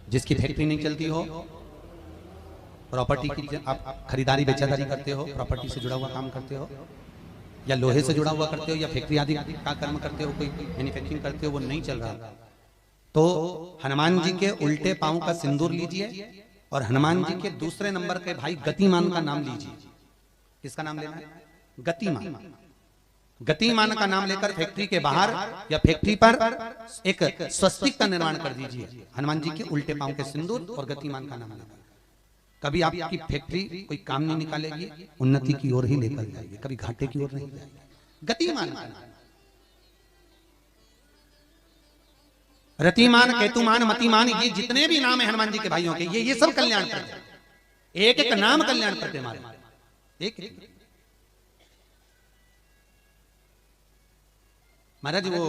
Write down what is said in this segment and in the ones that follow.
जिसकी फैक्ट्री नहीं चलती हो, प्रॉपर्टी की आप खरीदारी बेचादारी करते हो, प्रॉपर्टी से जुड़ा हुआ काम करते हो, या लोहे से जुड़ा हुआ करते हो, या फैक्ट्री आदि का कर्म करते हो, कोई मैन्युफैक्चरिंग करते हो, वो नहीं चल रहा, तो हनुमान जी के उल्टे पांव का सिंदूर लीजिए और हनुमान जी के दूसरे नंबर के भाई गतिमान का नाम लीजिए। किसका नाम लेना है? गतिमान। गतिमान का नाम लेकर फैक्ट्री के बाहर या फैक्ट्री पर एक स्वस्तिक का निर्माण कर दीजिए, हनुमान जी के उल्टे पांव के सिंदूर और गतिमान का नाम लेकर। कभी आपकी फैक्ट्री कोई काम नहीं निकालेगी, उन्नति की ओर ही लेकर जाएगी, कभी घाटे की ओर नहीं जाएगी। गतिमान का नाम, रतिमान, केतुमान, मतिमान, ये जितने भी नाम है हनुमान जी के भाइयों के, ये सब कल्याण करते हैं। एक एक नाम कल्याण करते हमारे, एक महाराज। वो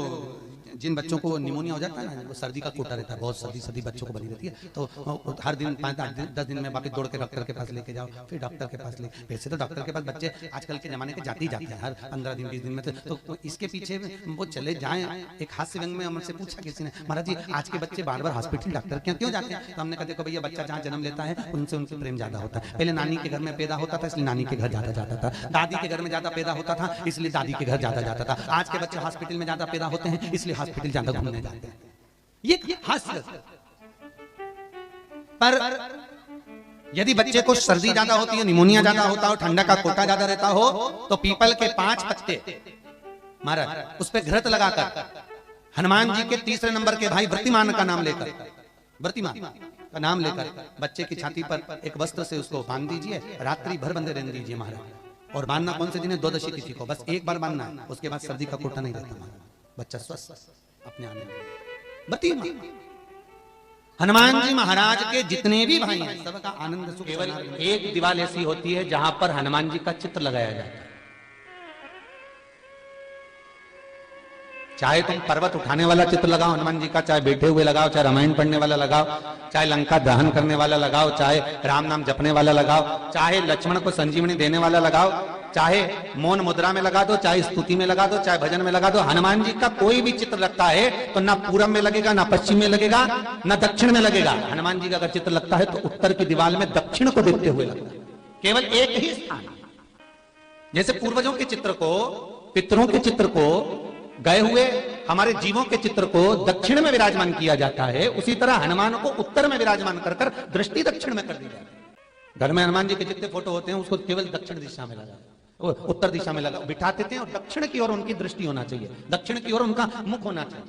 जिन बच्चों को निमोनिया हो जाता है ना, वो सर्दी का कोटा रहता है, बहुत सर्दी सर्दी बच्चों को बनी रहती है, तो हर दिन 5-10 दिन में वापस दौड़ के डॉक्टर के पास लेके जाओ, फिर डॉक्टर के पास ले। वैसे तो डॉक्टर के पास बच्चे आजकल के जमाने के जाते ही जाते हैं, हर 15 दिन 20 दिन में। तो इसके पीछे वो चले जाएं। एक हास्य व्यंग में हमसे पूछा किसी ने, महाराज जी आज के बच्चे बार बार हॉस्पिटल डॉक्टर के क्यों जाते हैं? तो हमने कहा देखो भैया, बच्चा जहाँ जन्म लेता है उनसे उनसे प्रेम ज्यादा होता है। पहले नानी के घर में पैदा होता था, इसलिए नानी के घर ज्यादा जाता था। दादी के घर में ज्यादा पैदा होता था, इसलिए दादी के घर ज्यादा जाता था। आज के बच्चे हॉस्पिटल में ज्यादा पैदा होते हैं, इसलिए हॉस्पिटल ज्यादा घूमने जाते हैं। ये हास्य। पर यदि बच्चे को सर्दी ज्यादा होती है, निमोनिया ज्यादा होता हो, ठंडा का कोटा ज्यादा रहता हो, तो पीपल के 5 पत्ते महाराज उस पर घृत लगाकर हनुमान जी के तीसरे नंबर के भाई वृत्तिमान का नाम लेकर, वृत्तिमान का नाम लेकर बच्चे की छाती पर एक वस्त्र से उसको बांध दीजिए, रात्रि भर बंधे रहने दीजिए महाराज। और बांधना कौन से दिन है? द्वादशी तिथि को, बस एक बार बांधना है, उसके बाद सर्दी का कोटा नहीं रहता महाराज, बच्चा स्वस्थ अपने आने में। हनुमान जी महाराज के जितने भी भाई हैं सबका आनंद सुख। केवल एक दीवार ऐसी होती है जहां पर हनुमान जी का चित्र लगाया जाता है। चाहे तुम पर्वत उठाने वाला चित्र लगाओ हनुमान जी का, चाहे बैठे हुए लगाओ, चाहे रामायण पढ़ने वाला लगाओ, चाहे लंका दहन करने वाला लगाओ, चाहे राम नाम जपने वाला लगाओ, चाहे लक्ष्मण को संजीवनी देने वाला लगाओ, चाहे मौन मुद्रा में लगा दो, चाहे स्तुति में लगा दो, चाहे भजन में लगा दो। हनुमान जी का कोई भी चित्र लगता है तो ना पूरब में लगेगा, ना पश्चिम में लगेगा, ना दक्षिण में लगेगा। हनुमान जी का अगर चित्र लगता है तो उत्तर की दीवार में दक्षिण को देखते हुए लगता है, केवल एक ही स्थान। जैसे पूर्वजों के चित्र को, पितरों के चित्र को, गए हुए हमारे जीवों के चित्र को दक्षिण में विराजमान किया जाता है, उसी तरह हनुमान को उत्तर में विराजमान कर कर दृष्टि दक्षिण में कर दी जाती है। घर में हनुमान जी के जितने फोटो होते हैं उसको केवल दक्षिण दिशा में लगा, उत्तर दिशा में लगा बिठा देते हैं, और दक्षिण की ओर उनकी दृष्टि होना चाहिए, दक्षिण की ओर उनका मुख होना चाहिए।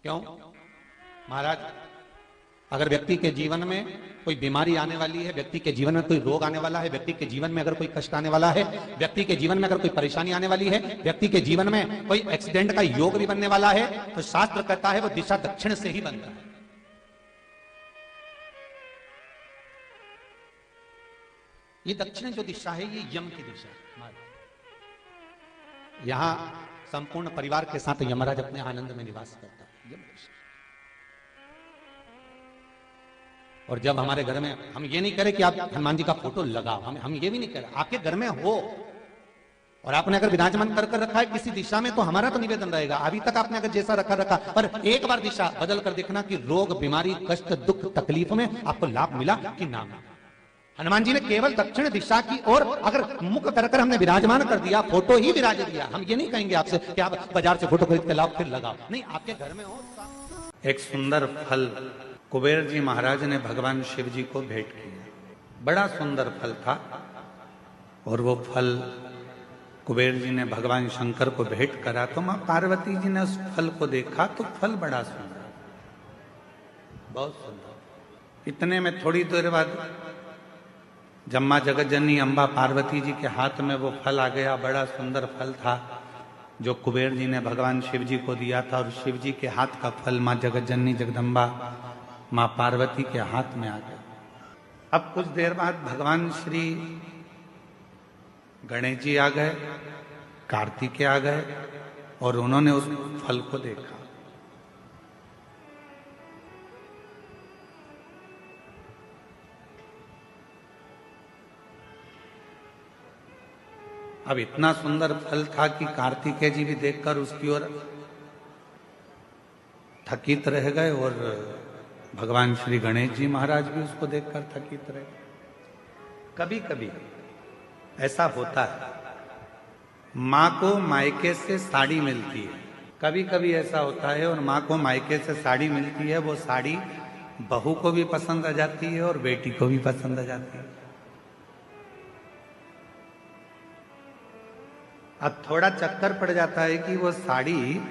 क्यों महाराज? अगर व्यक्ति के जीवन में कोई बीमारी आने वाली है, व्यक्ति के जीवन में कोई रोग आने वाला है, व्यक्ति के जीवन में अगर कोई कष्ट आने वाला है, व्यक्ति के जीवन में अगर कोई परेशानी आने वाली है, व्यक्ति के जीवन में कोई एक्सीडेंट का योग भी बनने वाला है, तो शास्त्र कहता है वो दिशा दक्षिण से ही बनता है। ये दक्षिण जो दिशा है ये यम की दिशा है। यहां संपूर्ण परिवार के साथ यमराज अपने आनंद में निवास करता है, यम दिशा। और जब हमारे घर में, हम ये नहीं करें कि आप हनुमान जी का फोटो लगाओ, हम ये भी नहीं करें, आपके घर में हो और आपने अगर विराजमान कर रखा है किसी दिशा में, तो हमारा तो निवेदन रहेगा, अभी तक आपने अगर जैसा रखा, पर एक बार दिशा बदल कर देखना कि रोग, बीमारी, कष्ट, दुख, तकलीफ में आपको लाभ मिला कि ना मिला। हनुमान जी ने केवल दक्षिण दिशा की ओर अगर मुख कर हमने विराजमान कर दिया, फोटो ही विराज दिया। हम ये नहीं कहेंगे आपसे कि आप बाजार से फोटो खरीद के लाओ फिर लगाओ, नहीं, आपके घर में हो। एक सुंदर फल कुबेर जी महाराज ने भगवान शिव जी को भेंट किया, बड़ा सुंदर फल था, और वो फल कुबेर जी ने भगवान शंकर को भेंट करा, तो मां पार्वती जी ने उस फल को देखा तो फल बड़ा सुंदर, बहुत सुंदर। इतने में थोड़ी देर बाद जब मां जगत जननी अम्बा पार्वती जी के हाथ में वो फल आ गया, बड़ा सुंदर फल था जो कुबेर जी ने भगवान शिव जी को दिया था, और शिव जी के हाथ का फल मां जगत जननी जगदम्बा मां पार्वती के हाथ में आ गया। अब कुछ देर बाद भगवान श्री गणेश जी आ गए, कार्तिकेय आ गए, और उन्होंने उस फल को देखा। अब इतना सुंदर फल था कि कार्तिकेय जी भी देखकर उसकी ओर थकित रह गए और भगवान श्री गणेश जी महाराज भी उसको देखकर थकित रहे। कभी कभी ऐसा होता है, माँ को मायके से साड़ी मिलती है, कभी कभी ऐसा होता है और माँ को मायके से साड़ी मिलती है, वो साड़ी बहू को भी पसंद आ जाती है और बेटी को भी पसंद आ जाती है। अब थोड़ा चक्कर पड़ जाता है कि वो साड़ी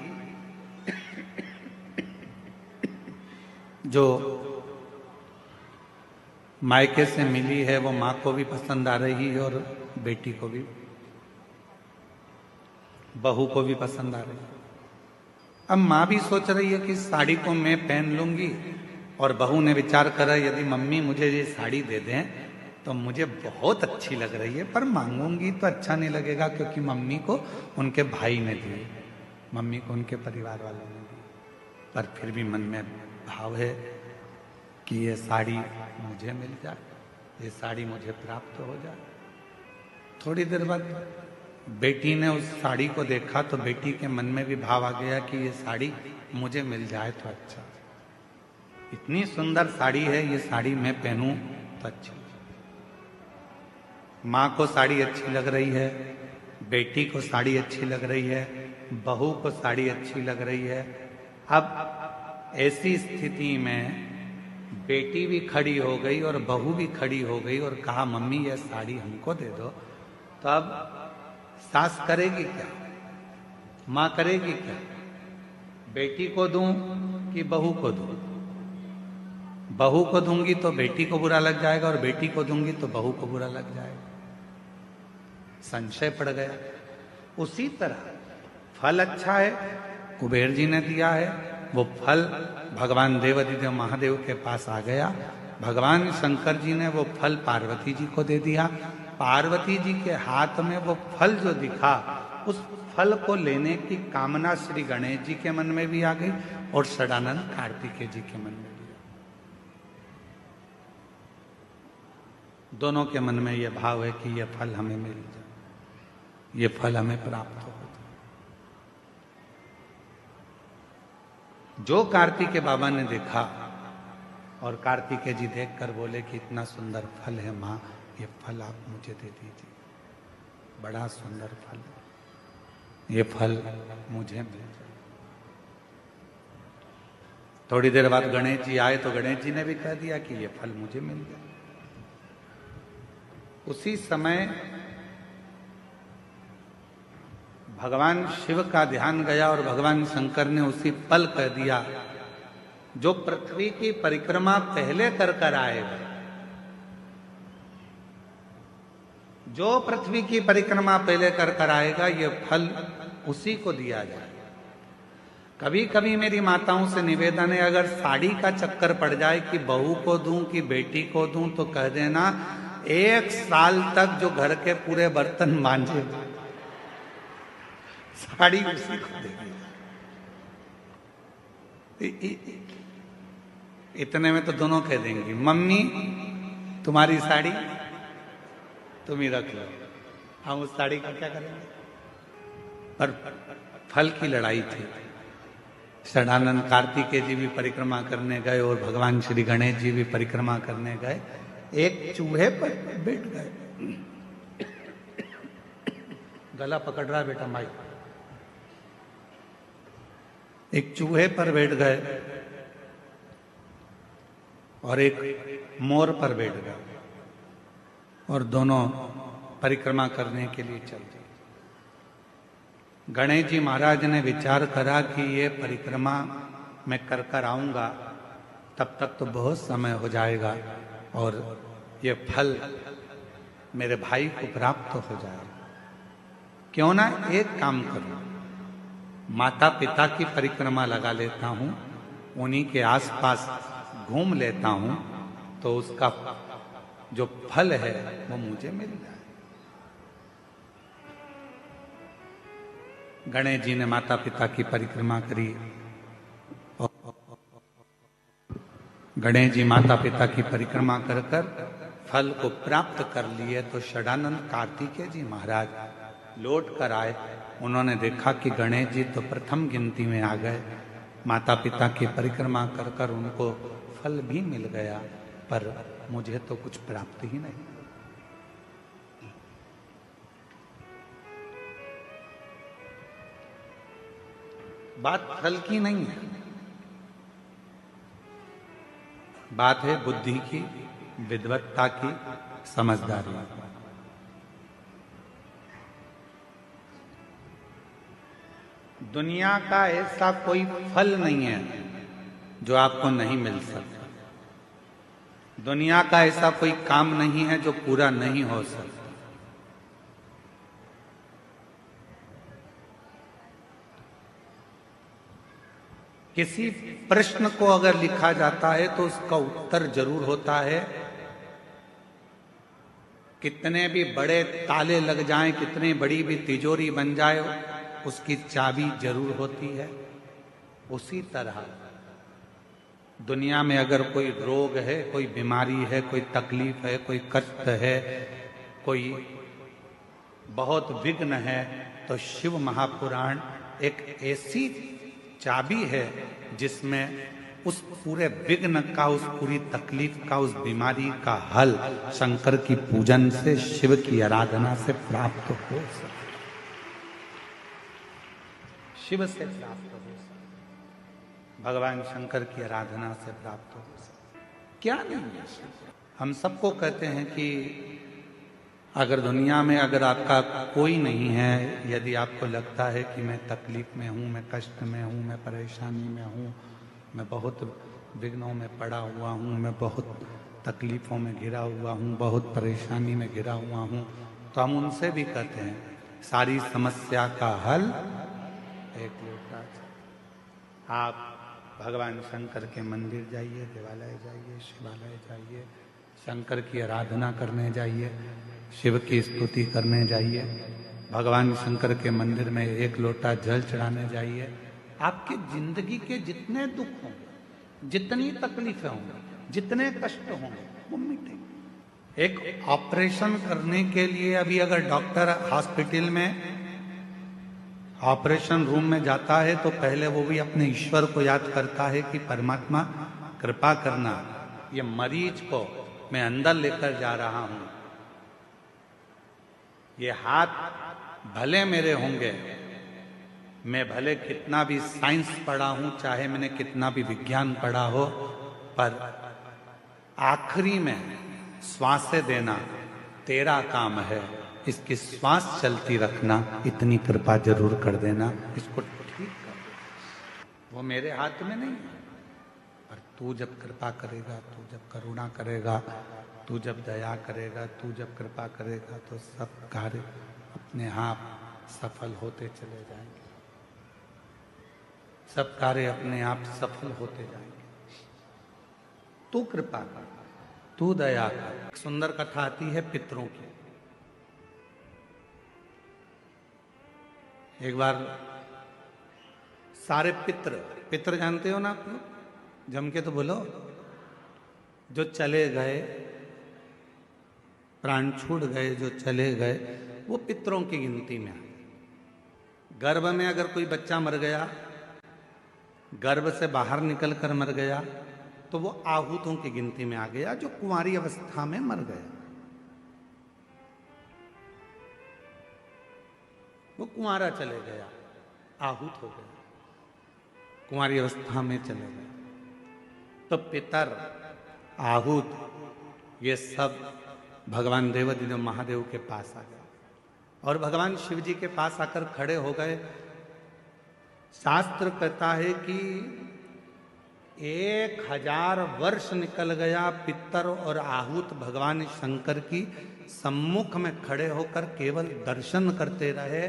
जो मायके से मिली है वो माँ को भी पसंद आ रही है और बेटी को भी, बहू को भी पसंद आ रही है। अब माँ भी सोच रही है कि साड़ी को मैं पहन लूंगी, और बहू ने विचार करा यदि मम्मी मुझे ये साड़ी दे दें तो मुझे बहुत अच्छी लग रही है, पर मांगूंगी तो अच्छा नहीं लगेगा क्योंकि मम्मी को उनके भाई ने दी, मम्मी को उनके परिवार वालों ने दी। पर फिर भी मन में भाव है कि ये साड़ी मुझे मिल जाए, ये साड़ी मुझे प्राप्त हो जाए। थोड़ी देर बाद बेटी ने उस साड़ी को देखा तो बेटी के मन में भी भाव आ गया कि ये साड़ी मुझे मिल जाए तो अच्छा, इतनी सुंदर साड़ी है, ये साड़ी मैं पहनूं तो अच्छी। माँ को साड़ी अच्छी लग रही है, बेटी को साड़ी अच्छी लग रही है, बहू को साड़ी अच्छी लग रही है। अब ऐसी स्थिति में बेटी भी खड़ी हो गई और बहू भी खड़ी हो गई और कहा मम्मी ये साड़ी हमको दे दो। तो अब सास करेगी क्या, माँ करेगी क्या, बेटी को दूं कि बहू को दूं? बहू को दूंगी तो बेटी को बुरा लग जाएगा और बेटी को दूंगी तो बहू को बुरा लग जाएगा। संशय पड़ गया। उसी तरह फल अच्छा है, कुबेर जी ने दिया है, वो फल भगवान देवाधिदेव महादेव के पास आ गया। भगवान शंकर जी ने वो फल पार्वती जी को दे दिया। पार्वती जी के हाथ में वो फल जो दिखा, उस फल को लेने की कामना श्री गणेश जी के मन में भी आ गई और षडानंद कार्तिकेय जी के मन में भी। दोनों के मन में यह भाव है कि यह फल हमें मिल जाए, ये फल हमें प्राप्त हो। जो कार्तिकेय बाबा ने देखा और कार्तिकेय जी देखकर बोले कि इतना सुंदर फल है माँ, ये फल आप मुझे दे दीजिए, बड़ा सुंदर फल है, ये फल मुझे मिल जाए। थोड़ी देर बाद गणेश जी आए तो गणेश जी ने भी कह दिया कि ये फल मुझे मिल जाए। उसी समय भगवान शिव का ध्यान गया और भगवान शंकर ने उसी पल कह दिया, जो पृथ्वी की परिक्रमा पहले कर आएगा, जो पृथ्वी की परिक्रमा पहले कर आएगा, ये फल उसी को दिया जाए। कभी कभी मेरी माताओं से निवेदन है, अगर साड़ी का चक्कर पड़ जाए कि बहू को दूं कि बेटी को दूं, तो कह देना 1 साल तक जो घर के पूरे बर्तन मांजे साड़ी उसी को देगी। इतने में तो दोनों कह देंगी मम्मी तुम्हारी साड़ी तुम ही रख लो, हम उस साड़ी का क्या करेंगे। पर फल की लड़ाई थी। षडानंद कार्तिकेय जी भी परिक्रमा करने गए और भगवान श्री गणेश जी भी परिक्रमा करने गए। एक चूहे पर बैठ गए, गला पकड़ रहा है बेटा माई। एक चूहे पर बैठ गए और एक मोर पर बैठ गए और दोनों परिक्रमा करने के लिए चल दिए। गणेश जी महाराज ने विचार करा कि ये परिक्रमा मैं कर आऊंगा, तब तक तो बहुत समय हो जाएगा और ये फल मेरे भाई को प्राप्त हो जाएगा। क्यों ना एक काम करूं, माता पिता की परिक्रमा लगा लेता हूं, उन्हीं के आसपास घूम लेता हूं, तो उसका जो फल है वो मुझे मिल जाए। गणेश जी ने माता पिता की परिक्रमा करी। गणेश जी माता पिता की परिक्रमा कर फल को प्राप्त कर लिए। तो षडानंद कार्तिकेय जी महाराज लौट कर आए। उन्होंने देखा कि गणेश जी तो प्रथम गिनती में आ गए माता पिता की परिक्रमा कर कर उनको फल भी मिल गया, पर मुझे तो कुछ प्राप्त ही नहीं। बात फल की नहीं है, बात है बुद्धि की, विद्वत्ता की, समझदारी। दुनिया का ऐसा कोई फल नहीं है जो आपको नहीं मिल सकता। दुनिया का ऐसा कोई काम नहीं है जो पूरा नहीं हो सकता। किसी प्रश्न को अगर लिखा जाता है तो उसका उत्तर जरूर होता है। कितने भी बड़े ताले लग जाएं, कितनी बड़ी भी तिजोरी बन जाए, उसकी चाबी जरूर होती है। उसी तरह दुनिया में अगर कोई रोग है, कोई बीमारी है, कोई तकलीफ है, कोई कष्ट है, कोई बहुत विघ्न है, तो शिव महापुराण एक ऐसी चाबी है जिसमें उस पूरे विघ्न का, उस पूरी तकलीफ का, उस बीमारी का हल शंकर की पूजन से, शिव की आराधना से प्राप्त हो सकता, शिव से प्राप्त हो सकता, भगवान शंकर की आराधना से प्राप्त हो सकता। क्या नहीं है? हम सबको कहते हैं कि अगर दुनिया में अगर आपका कोई नहीं है, यदि आपको लगता है कि मैं तकलीफ में हूँ, मैं कष्ट में हूँ, मैं परेशानी में हूँ, मैं बहुत विघ्नों में पड़ा हुआ हूँ, मैं बहुत तकलीफ़ों में घिरा हुआ हूँ, बहुत परेशानी में घिरा हुआ हूँ, तो हम उनसे भी कहते हैं सारी समस्या का हल एक लोटा। आप भगवान शंकर के मंदिर जाइए, देवालय जाइए, शिवालय जाइए, शंकर की आराधना करने जाइए, शिव की स्तुति करने जाइए, भगवान शंकर के मंदिर में एक लोटा जल चढ़ाने जाइए। आपकी जिंदगी के जितने दुख होंगे, जितनी तकलीफें होंगी, जितने कष्ट होंगे, वो मिटेंगे। एक ऑपरेशन करने के लिए अभी अगर डॉक्टर हॉस्पिटल में ऑपरेशन रूम में जाता है तो पहले वो भी अपने ईश्वर को याद करता है कि परमात्मा कृपा करना, ये मरीज को मैं अंदर लेकर जा रहा हूं, ये हाथ भले मेरे होंगे, मैं भले कितना भी साइंस पढ़ा हूं, चाहे मैंने कितना भी विज्ञान पढ़ा हो, पर आखिरी में श्वासें देना तेरा काम है, इसकी श्वास चलती रखना, इतनी कृपा जरूर कर देना, इसको ठीक कर देना। वो मेरे हाथ में नहीं है, पर तू जब कृपा करेगा, तू जब करुणा करेगा, तू जब दया करेगा, तू जब कृपा करेगा, तो सब कार्य अपने आप सफल होते चले जाएंगे, सब कार्य अपने आप सफल होते जाएंगे। तू कृपा कर, तू दया कर। एक सुंदर कथा आती है पितरों की। एक बार सारे पितर जानते हो ना आप लोग, जम के तो बोलो, जो चले गए, प्राण छूट गए, जो चले गए, वो पितरों की गिनती में आए। गर्भ में अगर कोई बच्चा मर गया, गर्भ से बाहर निकल कर मर गया, तो वो आहूतों की गिनती में आ गया, जो कुंवारी अवस्था में मर गया। वो कुंवारा चले गया, आहूत हो गया, कुंवारी अवस्था में चले गए। तो पितर, आहूत, ये सब भगवान देवाधिदेव महादेव के पास आ गए और भगवान शिव जी के पास आकर खड़े हो गए। शास्त्र कहता है कि 1000 वर्ष निकल गया, पितर और आहूत भगवान शंकर की सम्मुख में खड़े होकर केवल दर्शन करते रहे।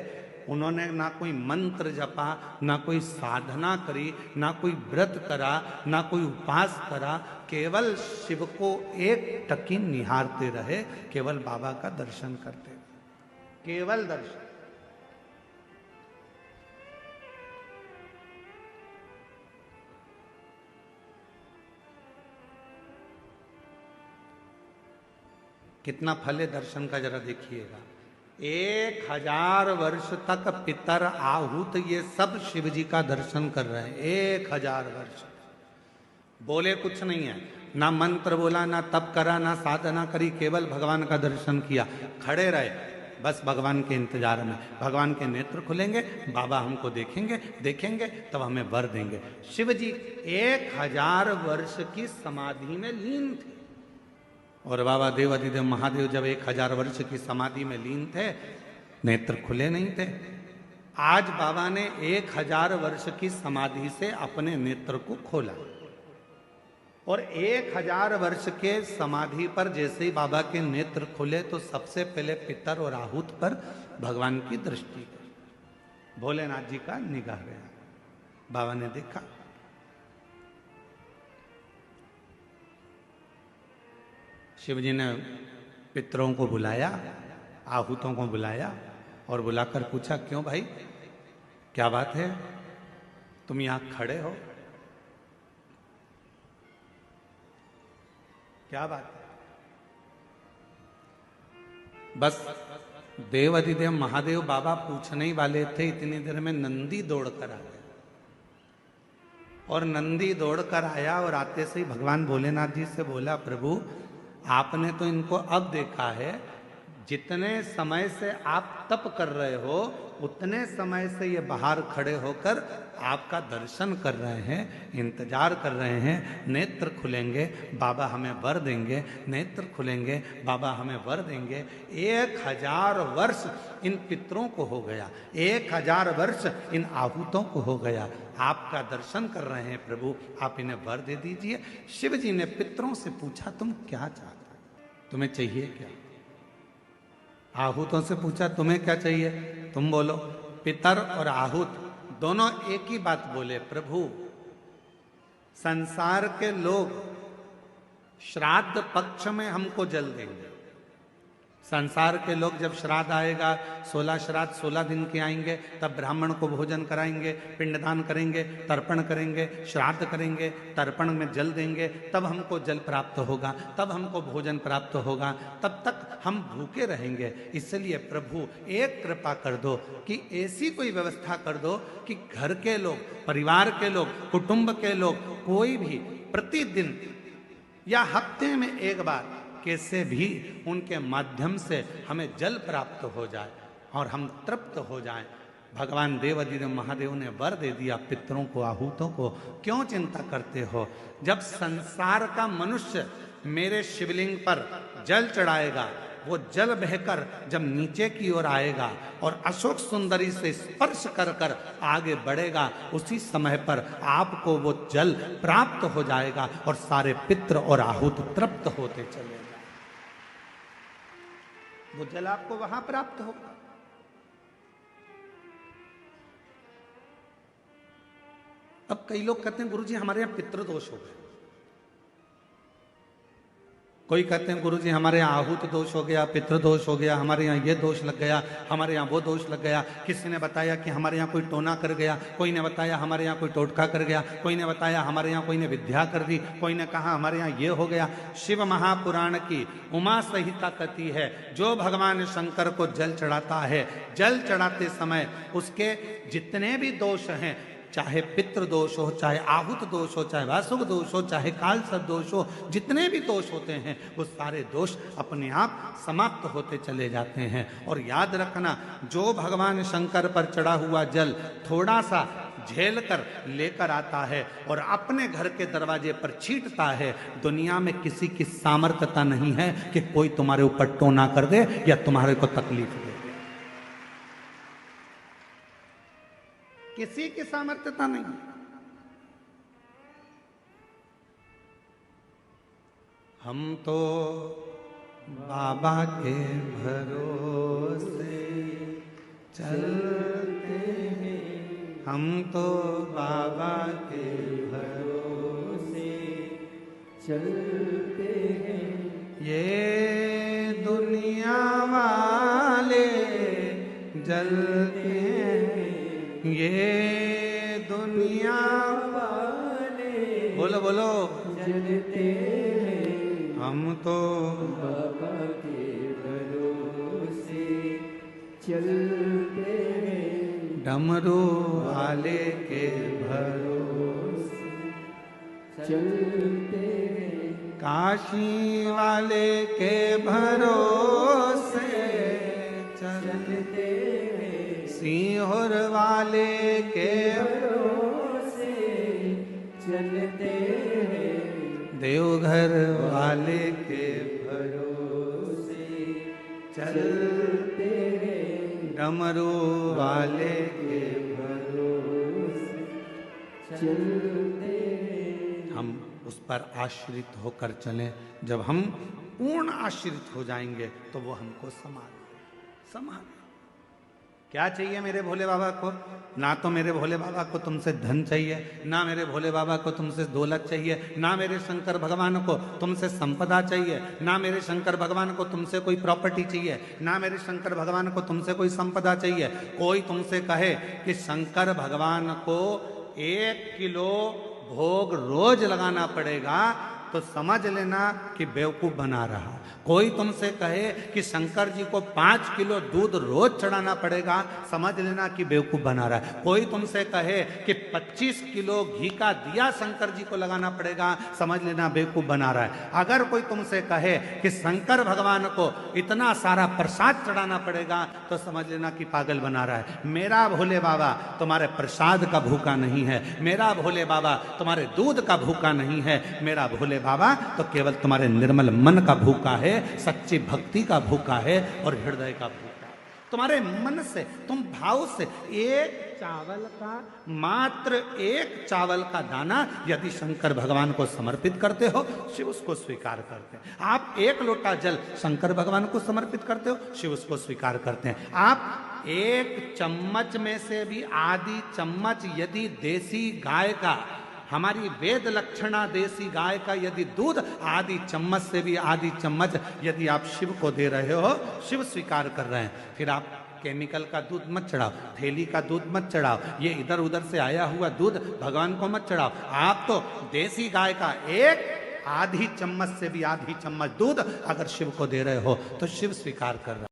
उन्होंने ना कोई मंत्र जपा, ना कोई साधना करी, ना कोई व्रत करा, ना कोई उपवास करा, केवल शिव को एक टकी निहारते रहे, केवल बाबा का दर्शन करते रहे, केवल दर्शन। कितना फल है दर्शन का, जरा देखिएगा। 1000 वर्ष तक पितर आहूत ये सब शिव जी का दर्शन कर रहे हैं। 1000 वर्ष बोले कुछ नहीं है, ना मंत्र बोला, ना तप करा, ना साधना करी, केवल भगवान का दर्शन किया, खड़े रहे बस भगवान के इंतजार में। भगवान के नेत्र खुलेंगे, बाबा हमको देखेंगे, देखेंगे तब हमें वर देंगे। शिव जी 1000 वर्ष की समाधि में लीन थे और बाबा देवाधिदेव महादेव जब 1000 वर्ष की समाधि में लीन थे, नेत्र खुले नहीं थे। आज बाबा ने 1000 वर्ष की समाधि से अपने नेत्र को खोला और 1000 वर्ष के समाधि पर जैसे ही बाबा के नेत्र खुले तो सबसे पहले पितर और आहूत पर भगवान की दृष्टि गई। भोलेनाथ जी का निगाह गया, बाबा ने देखा, शिव जी ने पितरों को बुलाया, आहूतों को बुलाया और बुलाकर पूछा, क्यों भाई, क्या बात है, तुम यहां खड़े हो, क्या बात है? बस देवाधिदेव महादेव बाबा पूछने ही वाले थे, इतनी देर में नंदी दौड़कर आ गया और नंदी दौड़कर आया और आते से ही भगवान भोलेनाथ जी से बोला, प्रभु आपने तो इनको अब देखा है, जितने समय से आप तप कर रहे हो उतने समय से ये बाहर खड़े होकर आपका दर्शन कर रहे हैं, इंतजार कर रहे हैं। नेत्र खुलेंगे बाबा हमें वर देंगे, नेत्र खुलेंगे बाबा हमें वर देंगे। 1000 वर्ष इन पितरों को हो गया, 1000 वर्ष इन आहूतों को हो गया, आपका दर्शन कर रहे हैं प्रभु, आप इन्हें वर दे दीजिए। शिव जी ने पितरों से पूछा, तुम क्या चाहते हो, तुम्हें चाहिए क्या? आहूतों से पूछा, तुम्हें क्या चाहिए, तुम बोलो। पितर और आहूत दोनों एक ही बात बोले, प्रभु संसार के लोग श्राद्ध पक्ष में हमको जल देंगे। संसार के लोग जब श्राद्ध आएगा, 16 श्राद्ध 16 दिन के आएंगे, तब ब्राह्मण को भोजन कराएंगे, पिंडदान करेंगे, तर्पण करेंगे, श्राद्ध करेंगे, तर्पण में जल देंगे, तब हमको जल प्राप्त होगा, तब हमको भोजन प्राप्त होगा, तब तक हम भूखे रहेंगे। इसलिए प्रभु एक कृपा कर दो कि ऐसी कोई व्यवस्था कर दो कि घर के लोग, परिवार के लोग, कुटुंब के लोग, कोई भी प्रतिदिन या हफ्ते में एक बार कैसे भी उनके माध्यम से हमें जल प्राप्त हो जाए और हम तृप्त हो जाएं। भगवान देवाधिदेव महादेव ने वर दे दिया पितरों को, आहूतों को। क्यों चिंता करते हो? जब संसार का मनुष्य मेरे शिवलिंग पर जल चढ़ाएगा, वो जल बहकर जब नीचे की ओर आएगा और अशोक सुंदरी से स्पर्श कर कर आगे बढ़ेगा, उसी समय पर आपको वो जल प्राप्त हो जाएगा और सारे पितर और आहूत तृप्त होते चले जाएंगे। वो जल आपको वहां प्राप्त होगा। अब कई लोग कहते हैं, गुरुजी हमारे यहां पितृदोष हो गए। कोई कहते हैं, गुरुजी हमारे यहाँ आहूत दोष हो गया, पितृदोष हो गया, हमारे यहाँ ये दोष लग गया, हमारे यहाँ वो दोष लग गया। किसी ने बताया कि हमारे यहाँ कोई टोना कर गया, कोई ने बताया हमारे यहाँ कोई टोटका कर गया, कोई ने बताया हमारे यहाँ कोई ने विद्या कर दी, कोई ने कहा हमारे यहाँ ये हो गया। शिव महापुराण की उमा संहिता कहती है, जो भगवान शंकर को जल चढ़ाता है, जल चढ़ाते समय उसके जितने भी दोष हैं, चाहे पितृ दोष हो, चाहे आहूत दोष हो, चाहे वासुक दोष हो, चाहे कालसर्प दोष हो, जितने भी दोष होते हैं वो सारे दोष अपने आप समाप्त होते चले जाते हैं। और याद रखना, जो भगवान शंकर पर चढ़ा हुआ जल थोड़ा सा झेल कर लेकर आता है और अपने घर के दरवाजे पर छींटता है, दुनिया में किसी की सामर्थ्यता नहीं है कि कोई तुम्हारे ऊपर टोना कर दे या तुम्हारे को तकलीफ दे। किसी की सामर्थ्यता नहीं। हम तो बाबा के भरोसे चलते हैं, हम तो बाबा के भरोसे चलते हैं। ये दुनिया वाले जलते हैं, ये दुनिया वाले, बोलो बोलो, जलते हैं। हम तो बाबा के भरोसे चलते डमरू वाले के भरोसे चलते काशी वाले के भरोसे चलते सीहोर वाले के भरोसे चलते देवघर वाले के भरोसे चलते डमरू वाले के भरोसे चलते हम उस पर आश्रित होकर चलें। जब हम पूर्ण आश्रित हो जाएंगे तो वो हमको संभाल। क्या चाहिए मेरे भोले बाबा को? ना तो मेरे भोले बाबा को तुमसे धन चाहिए, ना मेरे भोले बाबा को तुमसे दौलत चाहिए, ना मेरे शंकर भगवान को तुमसे संपदा चाहिए, ना मेरे शंकर भगवान को तुमसे कोई प्रॉपर्टी चाहिए, ना मेरे शंकर भगवान को तुमसे कोई संपदा चाहिए। कोई तुमसे कहे कि शंकर भगवान को 1 किलो भोग रोज लगाना पड़ेगा तो समझ लेना कि बेवकूफ बना रहा। कोई तुमसे कहे कि शंकर जी को 5 किलो दूध रोज चढ़ाना पड़ेगा, समझ लेना कि बेवकूफ बना रहा है। कोई तुमसे कहे कि 25 किलो घी का दिया शंकर जी को लगाना पड़ेगा, समझ लेना बेवकूफ बना रहा है। अगर कोई तुमसे कहे कि शंकर भगवान को इतना सारा प्रसाद चढ़ाना पड़ेगा तो समझ लेना कि पागल बना रहा है। मेरा भोले बाबा तुम्हारे प्रसाद का भूखा नहीं है, मेरा भोले बाबा तुम्हारे दूध का भूखा नहीं है, मेरा भोले बाबा तो केवल तुम्हारे निर्मल मन का भूखा है, सच्ची भक्ति का भूखा है और हृदय का भूखा। तुम्हारे मन से, तुम भाव से मात्र एक चावल का दाना यदि शंकर भगवान को समर्पित करते हो, शिव उसको स्वीकार करते हैं। आप 1 लोटा जल शंकर भगवान को समर्पित करते हो, शिव उसको स्वीकार करते हैं। आप 1 चम्मच में से भी आधी चम्मच यदि देसी गाय का, हमारी वेद लक्षणा देसी गाय का यदि दूध आधी चम्मच से भी आधी चम्मच यदि आप शिव को दे रहे हो, शिव स्वीकार कर रहे हैं। फिर आप केमिकल का दूध मत चढ़ाओ, थैली का दूध मत चढ़ाओ, ये इधर उधर से आया हुआ दूध भगवान को मत चढ़ाओ। आप तो देसी गाय का 1 आधी चम्मच से भी आधी चम्मच दूध अगर शिव को दे रहे हो तो शिव स्वीकार कर रहा है।